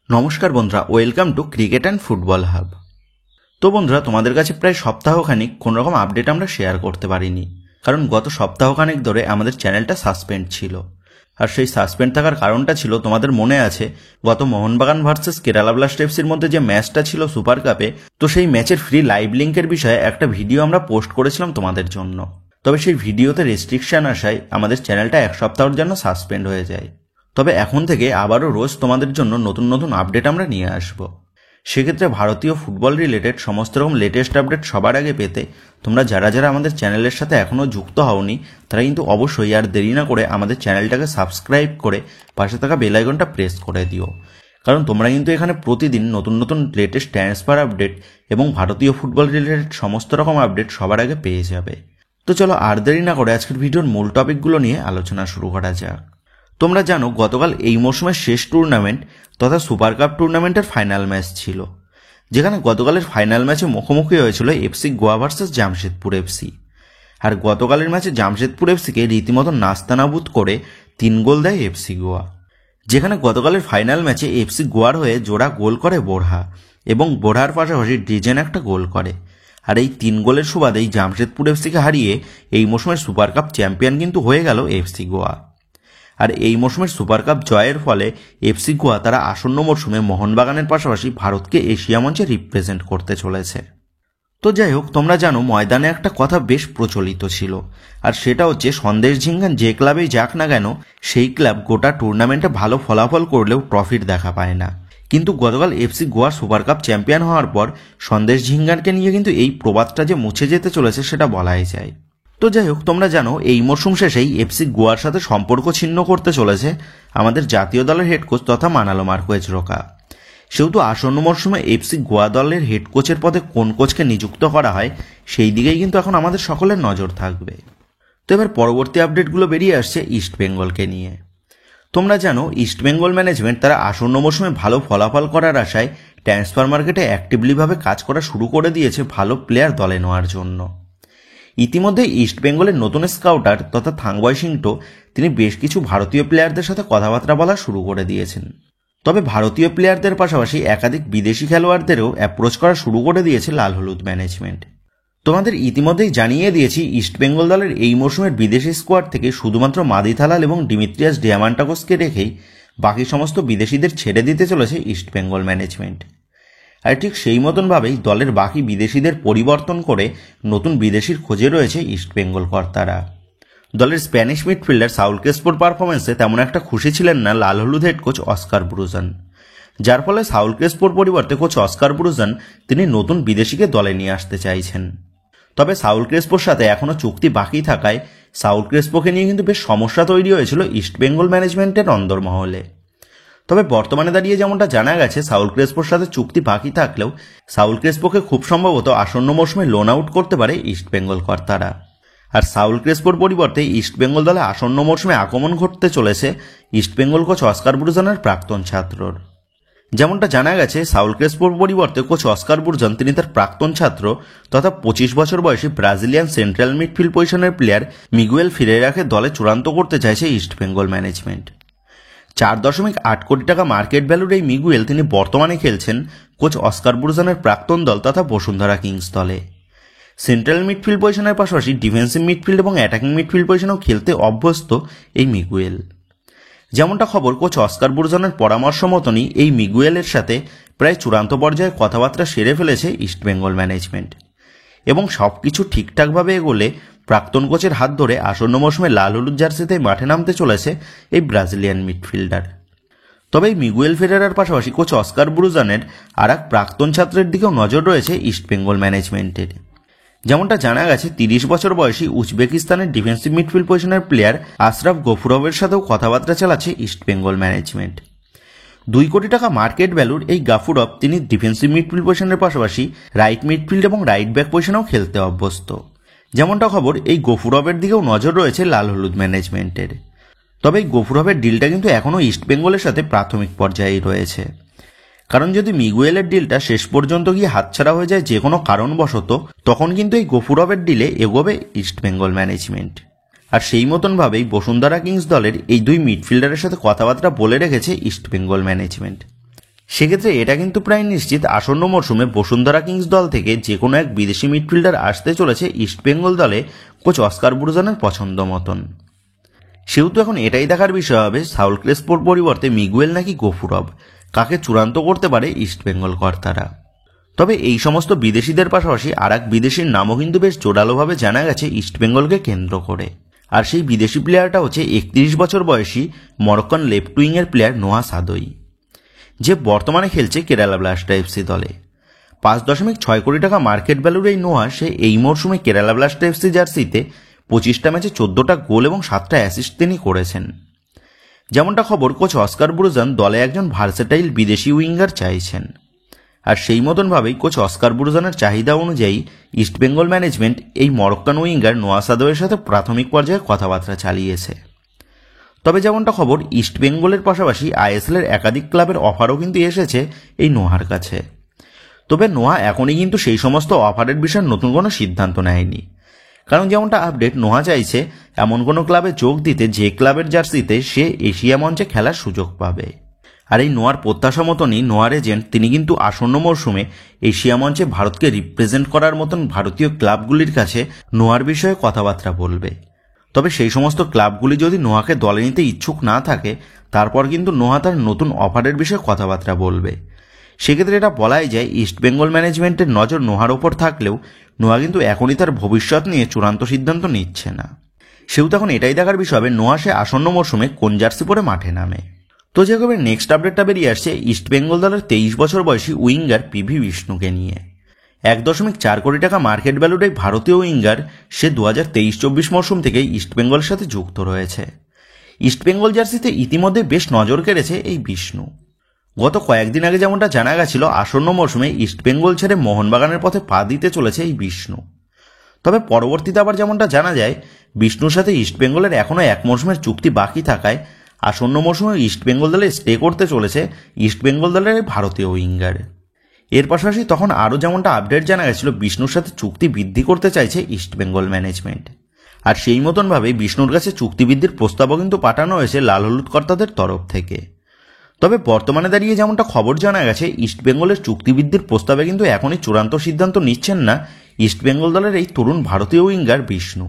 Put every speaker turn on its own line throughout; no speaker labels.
নমস্কার বন্ধুরা, welcome to cricket and football hub. তো বন্ধুরা, তোমাদের কাছে প্রায় সপ্তাহখানিক কোনোরকম আপডেট আমরা শেয়ার করতে পারিনি, কারণ গত সপ্তাহখানিক ধরে আমাদের চ্যানেলটা সাসপেন্ড ছিল। আর সেই সাসপেন্ড থাকার কারণটা ছিল, তোমাদের মনে আছে গত মোহনবাগান ভার্সেস কেরালা ব্লাস্ট এফসির মধ্যে যে ম্যাচটা ছিল সুপার কাপে, তো সেই ম্যাচের ফ্রি লাইভ লিঙ্কের বিষয়ে একটা ভিডিও আমরা পোস্ট করেছিলাম তোমাদের জন্য। তবে সেই ভিডিওতে রেস্ট্রিকশন আসায় আমাদের চ্যানেলটা এক সপ্তাহের জন্য সাসপেন্ড হয়ে যায়। তবে এখন থেকে আবারও রোজ তোমাদের জন্য নতুন নতুন আপডেট আমরা নিয়ে আসব। সেক্ষেত্রে ভারতীয় ফুটবল রিলেটেড সমস্ত রকম লেটেস্ট আপডেট সবার আগে পেতে তোমরা যারা যারা আমাদের চ্যানেলের সাথে এখনও যুক্ত হওনি, তারা কিন্তু অবশ্যই আর দেরি না করে আমাদের চ্যানেলটাকে সাবস্ক্রাইব করে পাশে থাকা বেল আইকনটা প্রেস করে দিও, কারণ তোমরা কিন্তু এখানে প্রতিদিন নতুন নতুন লেটেস্ট ট্রান্সফার আপডেট এবং ভারতীয় ফুটবল রিলেটেড সমস্ত রকম আপডেট সবার আগে পেয়ে যাবে। তো চলো আর দেরি না করে আজকের ভিডিওর মূল টপিকগুলো নিয়ে আলোচনা শুরু করা যাক। তোমরা জানো গতকাল এই মৌসুমের শেষ টুর্নামেন্ট তথা সুপার কাপ টুর্নামেন্টের ফাইনাল ম্যাচ ছিল, যেখানে গতকালের ফাইনাল ম্যাচে মুখোমুখি হয়েছিল FC Goa versus Jamshedpur FC. আর গতকালের ম্যাচে জামশেদপুর এফসিকে রীতিমতো নাস্তানাবুদ করে 3 গোল দেয় এফসি গোয়া, যেখানে গতকালের ফাইনাল ম্যাচে এফসি গোয়ার হয়ে জোড়া গোল করে বোরহা এবং বোরহার পাশাপাশি ডিজেন একটা গোল করে। আর এই 3 গোলের সুবাদেই জামশেদপুর এফসিকে হারিয়ে এই মৌসুমের সুপার কাপ চ্যাম্পিয়ন কিন্তু হয়ে গেল এফসি গোয়া। আর এই মৌসুমের সুপার কাপ জয়ের ফলে এফসি গোয়া তারা আসন্ন মরশুমে মোহনবাগানের পাশাপাশি ভারতকে এশিয়া মঞ্চে রিপ্রেজেন্ট করতে চলেছে। তো যাই হোক, তোমরা জানো ময়দানে একটা কথা বেশ প্রচলিত ছিল, আর সেটা হচ্ছে সন্দেশ ঝিঙ্গান যে ক্লাবেই যাক না কেন, সেই ক্লাব গোটা টুর্নামেন্টে ভালো ফলাফল করলেও ট্রফির দেখা পায় না। কিন্তু গতকাল FC Goa super cup champion হওয়ার পর সন্দেশ ঝিঙ্গানকে নিয়ে কিন্তু এই প্রবাদটা যে মুছে যেতে চলেছে সেটা বলাই যায়। তো যাই হোক, তোমরা জানো এই মরশুম শেষেই এফসি গোয়ার সাথে সম্পর্ক ছিন্ন করতে চলেছে আমাদের জাতীয় দলের হেড কোচ তথা মানালো মার্কোয়েজ রোকা। সেহেতু আসন্ন মরশুমে এফসি গোয়া দলের হেড কোচের পদে কোন কোচকে নিযুক্ত করা হয় সেই দিকেই কিন্তু এখন আমাদের সকলের নজর থাকবে। তো এবার পরবর্তী আপডেটগুলো বেরিয়ে আসছে ইস্ট বেঙ্গলকে নিয়ে। তোমরা জানো ইস্ট বেঙ্গল ম্যানেজমেন্ট তারা আসন্ন মরশুমে ভালো ফলাফল করার আশায় ট্রান্সফার মার্কেটে অ্যাক্টিভলিভাবে কাজ করা শুরু করে দিয়েছে ভালো প্লেয়ার দলে নেওয়ার জন্য। ইতিমধ্যে ইস্ট বেঙ্গলের নতুন স্কাউটার তথা থাংবয় সিংটো তিনি বেশ কিছু ভারতীয় প্লেয়ারদের সাথে কথাবার্তা বলা শুরু করে দিয়েছেন। তবে ভারতীয় প্লেয়ারদের পাশাপাশি একাধিক বিদেশি খেলোয়াড়দেরও অ্যাপ্রোচ করা শুরু করে দিয়েছে লাল হলুদ ম্যানেজমেন্ট। তোমাদের ইতিমধ্যেই জানিয়ে দিয়েছি ইস্ট বেঙ্গল দলের এই মরশুমের বিদেশি স্কোয়াড থেকে শুধুমাত্র মাদি থালাল এবং ডিমিত্রিয়াস ডিয়ামান্টাকোসকে রেখেই বাকি সমস্ত বিদেশিদের ছেড়ে দিতে চলেছে ইস্ট বেঙ্গল ম্যানেজমেন্ট। আর ঠিক সেই মতনভাবেই দলের বাকি বিদেশিদের পরিবর্তন করে নতুন বিদেশির খোঁজে রয়েছে ইস্ট বেঙ্গল কর্তারা। দলের স্প্যানিশ মিডফিল্ডার সাউল ক্রেসপোর পারফরমেন্সে তেমন একটা খুশি ছিলেন না লাল হলুদ হেড কোচ অস্কার ব্রুজান, যার ফলে সাউল ক্রেসপোর পরিবর্তে কোচ অস্কার ব্রুজান তিনি নতুন বিদেশিকে দলে নিয়ে আসতে চাইছেন। তবে সাউল ক্রেসপোর সাথে এখনও চুক্তি বাকি থাকায় সাউল ক্রেসপোকে নিয়ে কিন্তু বেশ সমস্যা তৈরি হয়েছিল ইস্ট বেঙ্গল ম্যানেজমেন্টের অন্দরমহলে। তবে বর্তমানে দাঁড়িয়ে যেমনটা জানা গেছে, সাউল ক্রেসপোর সাথে চুক্তি বাকি থাকলেও সাউল ক্রেসপোকে খুব সম্ভবত আসন্ন মৌসুমে লোন আউট করতে পারে ইস্ট বেঙ্গল কর্তারা। আর সাউল ক্রেসপোর পরিবর্তে ইস্ট বেঙ্গল দলে আসন্ন মৌসুমে আগমন ঘটতে চলেছে ইস্ট বেঙ্গল কোচ অস্কার ব্রুজানের প্রাক্তন ছাত্রর। যেমনটা জানা গেছে, সাউল ক্রেসপোর পরিবর্তে কোচ অস্কার ব্রুজান তিনি তার প্রাক্তন ছাত্র তথা 25 বছর বয়সী ব্রাজিলিয়ান সেন্ট্রাল মিডফিল্ড পজিশনের প্লেয়ার মিগুয়েল ফিরেরাকে দলে চূড়ান্ত করতে চাইছে ইস্ট বেঙ্গল ম্যানেজমেন্ট। 4.8 কোটি টাকা মার্কেট ভ্যালুর এই মিগুয়েল তিনি বর্তমানে খেলছেন কোচ অস্কার ব্রুজানের প্রাক্তন দল তথা বসুন্ধরা কিংস দলে। সেন্ট্রাল মিডফিল্ড পজিশনের পাশাপাশি ডিফেন্সিভ মিডফিল্ড এবং অ্যাটাকিং মিডফিল্ড পজিশনেও খেলতে অভ্যস্ত এই মিগুয়েল। যেমনটা খবর, কোচ অস্কার ব্রুজানের পরামর্শ মতনই এই মিগুয়েলের সাথে প্রায় চূড়ান্ত পর্যায়ে কথাবার্তা সেরে ফেলেছে ইস্ট বেঙ্গল ম্যানেজমেন্ট, এবং সবকিছু ঠিকঠাকভাবে এগোলে প্রাক্তন কোচের হাত ধরে আসন্ন মৌসুমে লাল হলুদ জার্সিতে মাঠে নামতে চলেছে এই ব্রাজিলিয়ান মিডফিল্ডার। তবে এই মিগুয়েল ফেরেরার পাশাপাশি কোচ অস্কার ব্রুজানের আর এক প্রাক্তন ছাত্রের দিকেও নজর রয়েছে ইস্ট বেঙ্গল ম্যানেজমেন্টের। যেমনটা জানা গেছে, 30 বছর বয়সী উজবেকিস্তানের ডিফেন্সিভ মিডফিল্ড পজিশনের প্লেয়ার আশরাফ গফুরভের সাথেও কথাবার্তা চালাচ্ছে ইস্ট বেঙ্গল ম্যানেজমেন্ট। 2 কোটি টাকা মার্কেট ভ্যালুর এই গাফুরভ তিনি ডিফেন্সিভ মিডফিল্ড পজিশনের পাশাপাশি রাইট মিডফিল্ড এবং রাইট ব্যাক পজিশনেও খেলতে অভ্যস্ত। যেমনটা খবর, এই গফুরভের দিকেও নজর রয়েছে লাল হলুদ ম্যানেজমেন্টের। তবে এই গফুরভের ডিলটা কিন্তু এখনও ইস্ট বেঙ্গলের সাথে প্রাথমিক পর্যায়েই রয়েছে, কারণ যদি মিগুয়েলের ডিলটা শেষ পর্যন্ত গিয়ে হাতছাড়া হয়ে যায় যে কোনো কারণবশত, তখন কিন্তু এই গফুরভের ডিলে এগোবে ইস্ট বেঙ্গল ম্যানেজমেন্ট। আর সেই মতনভাবেই বসুন্ধরা কিংস দলের এই 2 মিডফিল্ডারের সাথে কথাবার্তা বলে রেখেছে ইস্ট বেঙ্গল ম্যানেজমেন্ট। সেক্ষেত্রে এটা কিন্তু প্রায় নিশ্চিত আসন্ন মরশুমে বসুন্ধরা কিংস দল থেকে যে কোনো এক বিদেশি মিডফিল্ডার আসতে চলেছে ইস্টবেঙ্গল দলে কোচ অস্কার ব্রুজনের পছন্দ মতন। সেহেতু এখন এটাই দেখার বিষয় হবে সাউল ক্রেসপোর পরিবর্তে মিগুয়েল নাকি গফুরভ, কাকে চূড়ান্ত করতে পারে ইস্টবেঙ্গল কর্তারা। তবে এই সমস্ত বিদেশিদের পাশাপাশি আর এক বিদেশির নামও কিন্তু বেশ জোরালোভাবে জানা গেছে ইস্টবেঙ্গলকে কেন্দ্র করে। আর সেই বিদেশি প্লেয়ারটা হচ্ছে 31 বছর বয়সী মরক্কান লেফট উইংয়ের প্লেয়ার নোয়া সাদোই, যে বর্তমানে খেলছে কেরালা ব্লাস্টার এফসি দলে। 5.6 কোটি টাকা মার্কেট ভ্যালুর এই নোয়া সে এই মরশুমে কেরালা ব্লাস্টার এফসি জার্সিতে 25টা ম্যাচে 14টা গোল এবং 7টা অ্যাসিস্ট তিনি করেছেন। যেমনটা খবর, কোচ অস্কার ব্রুজন দলে একজন ভার্সেটাইল বিদেশি উইঙ্গার চাইছেন। আর সেই মতনভাবেই কোচ অস্কার ব্রুজনের চাহিদা অনুযায়ী ইস্টবেঙ্গল ম্যানেজমেন্ট এই মরক্কান উইঙ্গার নোয়া সাদোয়ের সাথে প্রাথমিক পর্যায়ে কথাবার্তা চালিয়েছে। তবে যেমনটা খবর, ইস্টবেঙ্গলের পাশাপাশি আইএসএলের একাধিক ক্লাবের অফারও কিন্তু এসেছে এই নোয়ার কাছে। তবে নোয়া এখনই কিন্তু সেই সমস্ত অফারের বিষয়ে নতুন কোনো সিদ্ধান্ত নেয়নি। কারণ যেমনটা আপডেট, নোয়া চাইছে এমন কোনো ক্লাবে যোগ দিতে যে ক্লাবের জার্সিতে সে এশিয়া মঞ্চে খেলার সুযোগ পাবে। আর এই নোয়ার প্রত্যাশা মতনই নোয়ার এজেন্ট তিনি কিন্তু আসন্ন মরশুমে এশিয়া মঞ্চে ভারতকে রিপ্রেজেন্ট করার মতন ভারতীয় ক্লাবগুলির কাছে নোয়ার বিষয়ে কথাবার্তা বলবে। তবে সেই সমস্ত ক্লাবগুলি যদি নোয়াকে দলে নিতে ইচ্ছুক না থাকে, তারপর কিন্তু নোয়া তার নতুন অফারের বিষয়ে কথাবার্তা বলবে। সেক্ষেত্রে এটা বলাই যায় ইস্টবেঙ্গল ম্যানেজমেন্টের নজর নোয়ার ওপর থাকলেও নোয়া কিন্তু এখনই তার ভবিষ্যৎ নিয়ে চূড়ান্ত সিদ্ধান্ত নিচ্ছে না। সেহেতু এখন এটাই দেখার বিষয় হবে নোয়া সে আসন্ন মরশুমে কোন জার্সি পরে মাঠে নামে। তো যেভাবে নেক্সট আপডেটটা বেরিয়ে আসছে ইস্টবেঙ্গল দলের 23 বছর বয়সী উইঙ্গার পিভি বিষ্ণুকে নিয়ে। 1.4 কোটি টাকা মার্কেট ভ্যালুর এই ভারতীয় উইঙ্গার সে 2023-24 মরশুম থেকে ইস্টবেঙ্গলের সাথে যুক্ত রয়েছে। ইস্টবেঙ্গল জার্সিতে ইতিমধ্যে বেশ নজর কেড়েছে এই বিষ্ণু। গত কয়েকদিন আগে যেমনটা জানা গেছিল আসন্ন মরশুমে ইস্টবেঙ্গল ছেড়ে মোহনবাগানের পথে পা দিতে চলেছে এই বিষ্ণু। তবে পরবর্তীতে আবার যেমনটা জানা যায় বিষ্ণুর সাথে ইস্টবেঙ্গলের এখনও এক মরশুমের চুক্তি বাকি থাকায় আসন্ন মরশুমে ইস্টবেঙ্গল দলে স্টে করতে চলেছে ইস্টবেঙ্গল দলের ভারতীয় উইঙ্গার। এর পাশাপাশি তখন আরও যেমনটা আপডেট জানা গেছিল বিষ্ণুর সাথে চুক্তি বৃদ্ধি করতে চাইছে ইস্টবেঙ্গল ম্যানেজমেন্ট। আর সেই মতনভাবে বিষ্ণুর কাছে চুক্তি বৃদ্ধির প্রস্তাবও কিন্তু পাঠানো হয়েছে লাল হলুদ কর্তাদের তরফ থেকে। তবে বর্তমানে দাঁড়িয়ে যেমনটা খবর জানা গেছে ইস্টবেঙ্গলের চুক্তিবৃদ্ধির প্রস্তাবে কিন্তু এখনই চূড়ান্ত সিদ্ধান্ত নিচ্ছেন না ইস্টবেঙ্গল দলের এই তরুণ ভারতীয় উইঙ্গার বিষ্ণু।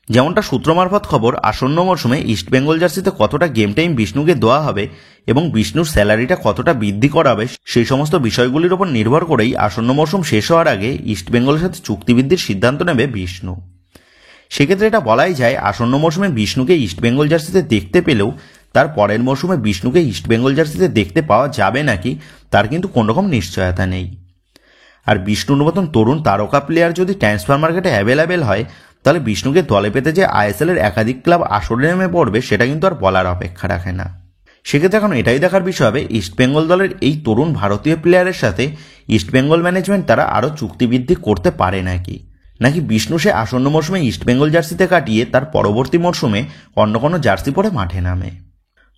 যেমনটা সূত্র মারফত খবর, আসন্ন মরশুমে ইস্টবেঙ্গল জার্সিতে কতটা গেম টাইম বিষ্ণুকে দেওয়া হবে এবং বিষ্ণুর স্যালারিটা কতটা বৃদ্ধি করাবে সেই সমস্ত বিষয়গুলির ওপর নির্ভর করেই আসন্ন মরশুম শেষ হওয়ার আগে ইস্টবেঙ্গলের সাথে চুক্তিবৃদ্ধির সিদ্ধান্ত নেবে বিষ্ণু। সেক্ষেত্রে এটা বলাই যায় আসন্ন মরশুমে বিষ্ণুকে ইস্টবেঙ্গল জার্সিতে দেখতে পেলেও তার পরের মরশুমে বিষ্ণুকে ইস্টবেঙ্গল জার্সিতে দেখতে পাওয়া যাবে নাকি তার কিন্তু কোনোরকম নিশ্চয়তা নেই। আর বিষ্ণুর মতন তরুণ তারকা প্লেয়ার যদি ট্রান্সফার মার্কেটে অ্যাভেলেবেল হয় তাহলে বিষ্ণুকে দলে পেতে যে আইএসএলের একাধিক ক্লাব আসরে নেমে পড়বে সেটা কিন্তু আর বলার অপেক্ষা রাখে না। সেক্ষেত্রে এখন এটাই দেখার বিষয় হবে ইস্টবেঙ্গল দলের এই তরুণ ভারতীয় প্লেয়ারের সাথে ইস্টবেঙ্গল ম্যানেজমেন্ট তারা আরও চুক্তিবৃদ্ধি করতে পারে নাকি বিষ্ণু সে আসন্ন মরশুমে ইস্টবেঙ্গল জার্সিতে কাটিয়ে তার পরবর্তী মরশুমে অন্য কোনো জার্সি পরে মাঠে নামে।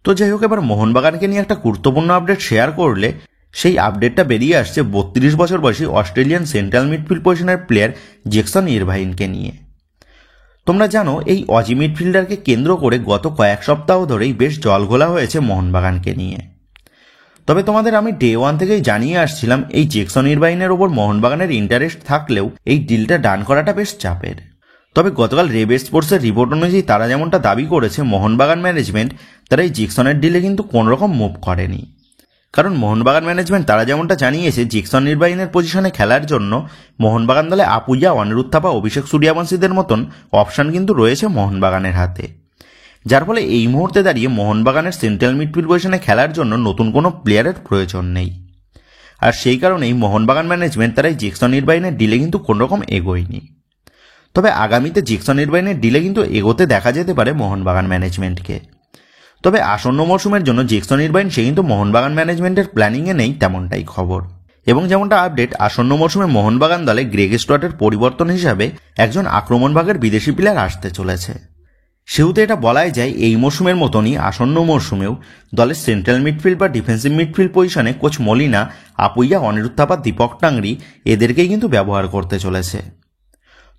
তো যাই হোক, এবার মোহনবাগানকে নিয়ে একটা গুরুত্বপূর্ণ আপডেট শেয়ার করলে সেই আপডেটটা বেরিয়ে আসছে 32 বছর বয়সী অস্ট্রেলিয়ান সেন্ট্রাল মিডফিল্ড পজিশনের প্লেয়ার জ্যাকসন ইরভাইনকে নিয়ে। তোমরা জানো এই অজি মিডফিল্ডারকে কেন্দ্র করে গত কয়েক সপ্তাহ ধরেই বেশ জলঘোলা হয়েছে মোহনবাগানকে নিয়ে। তবে তোমাদের আমি ডে 1 থেকেই জানিয়ে আসছিলাম এই জ্যাকসন ইরভাইনের ওপর মোহনবাগানের ইন্টারেস্ট থাকলেও এই ডিলটা ডান করাটা বেশ চাপের। তবে গতকাল রেবের স্পোর্টসের রিপোর্ট অনুযায়ী তারা যেমনটা দাবি করেছে মোহনবাগান ম্যানেজমেন্ট তারা এই জ্যাকসনের ডিলে কিন্তু কোনোরকম মুভ করেনি। কারণ মোহনবাগান ম্যানেজমেন্ট তারা যেমনটা জানিয়েছে জ্যাকসন ইরভাইনের পজিশনে খেলার জন্য মোহনবাগান দলে আপুইয়া, অনিরুদ্ধ থাপা, অভিষেক সূর্যবংশীদের মতন অপশান কিন্তু রয়েছে মোহনবাগানের হাতে। যার ফলে এই মুহূর্তে দাঁড়িয়ে মোহনবাগানের সেন্ট্রাল মিডফিল্ড পজিশনে খেলার জন্য নতুন কোনো প্লেয়ারের প্রয়োজন নেই। আর সেই কারণেই মোহনবাগান ম্যানেজমেন্ট তারা এই জ্যাকসন ইরভাইনের ডিলে কিন্তু কোনোরকম এগোয়নি। তবে আগামীতে জ্যাকসন ইরভাইনের ডিলে কিন্তু এগোতে দেখা যেতে পারে মোহনবাগান ম্যানেজমেন্টকে। তবে আসন্ন মরশুমের জন্য জ্যাকসন ইরভাইন সে কিন্তু মোহনবাগান ম্যানেজমেন্টের প্ল্যানিংয়ে নেই তেমনটাই খবর। এবং যেমনটা আপডেট, আসন্ন মরশুমে মোহনবাগান দলে গ্রেগ স্টুয়ার্টের পরিবর্তন হিসাবে একজন আক্রমণভাগের বিদেশি প্লেয়ার আসতে চলেছে। সেহেতু এটা বলাই যায় এই মরশুমের মতনই আসন্ন মরশুমেও দলের সেন্ট্রাল মিডফিল্ড বা ডিফেন্সিভ মিডফিল্ড পজিশনে কোচ মলিনা, আপুইয়া, অনিরুদ্ধ থাপা, দীপক টাংরি এদেরকেই কিন্তু ব্যবহার করতে চলেছে।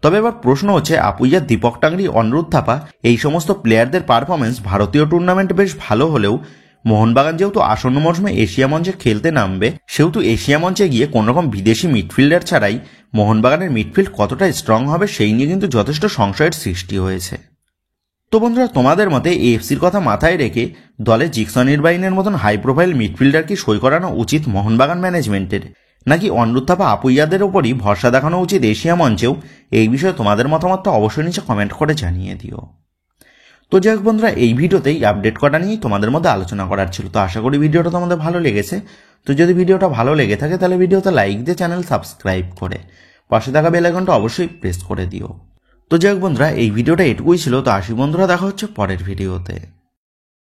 তবে এবার প্রশ্ন হচ্ছে আপুইয়া, দীপক টাংরি, অনিরুদ্ধ থাপা এই সমস্ত প্লেয়ারদের পারফরমেন্স ভারতীয় টুর্নামেন্টে বেশ ভালো হলেও মোহনবাগান যেহেতু আসন্ন মরশুমে এশিয়া মঞ্চে খেলতে নামবে, সেহেতু এশিয়া মঞ্চে গিয়ে কোনোরকম বিদেশি মিডফিল্ডার ছাড়াই মোহনবাগানের মিডফিল্ড কতটা স্ট্রং হবে সেই নিয়ে কিন্তু যথেষ্ট সংশয়ের সৃষ্টি হয়েছে। তো বন্ধুরা, তোমাদের মতে এএফসির কথা মাথায় রেখে দলে জিকসন ইরবাইনের মতন হাই প্রোফাইল মিডফিল্ডার কি সই করানো উচিত মোহনবাগান ম্যানেজমেন্টের, নাকি অনিরুদ্ধ থাপা আপুইয়াদের ওপরই ভরসা দেখানো উচিত এশিয়া মঞ্চেও? এই বিষয়ে তোমাদের মতামতটা অবশ্যই নিচে কমেন্ট করে জানিয়ে দিও। তো যাই হোক বন্ধুরা, এই ভিডিওতেই আপডেট করা নিয়েই তোমাদের মধ্যে আলোচনা করার ছিল। তো আশা করি ভিডিওটা তোমাদের ভালো লেগেছে। তো যদি ভিডিওটা ভালো লেগে থাকে তাহলে ভিডিওতে লাইক দিয়ে চ্যানেল সাবস্ক্রাইব করে পাশে থাকা বেল আইকনটা অবশ্যই প্রেস করে দিও। তো যাই হোক বন্ধুরা, এই ভিডিওটা এটুকুই ছিল। তো আসি বন্ধুরা, দেখা হচ্ছে পরের ভিডিওতে।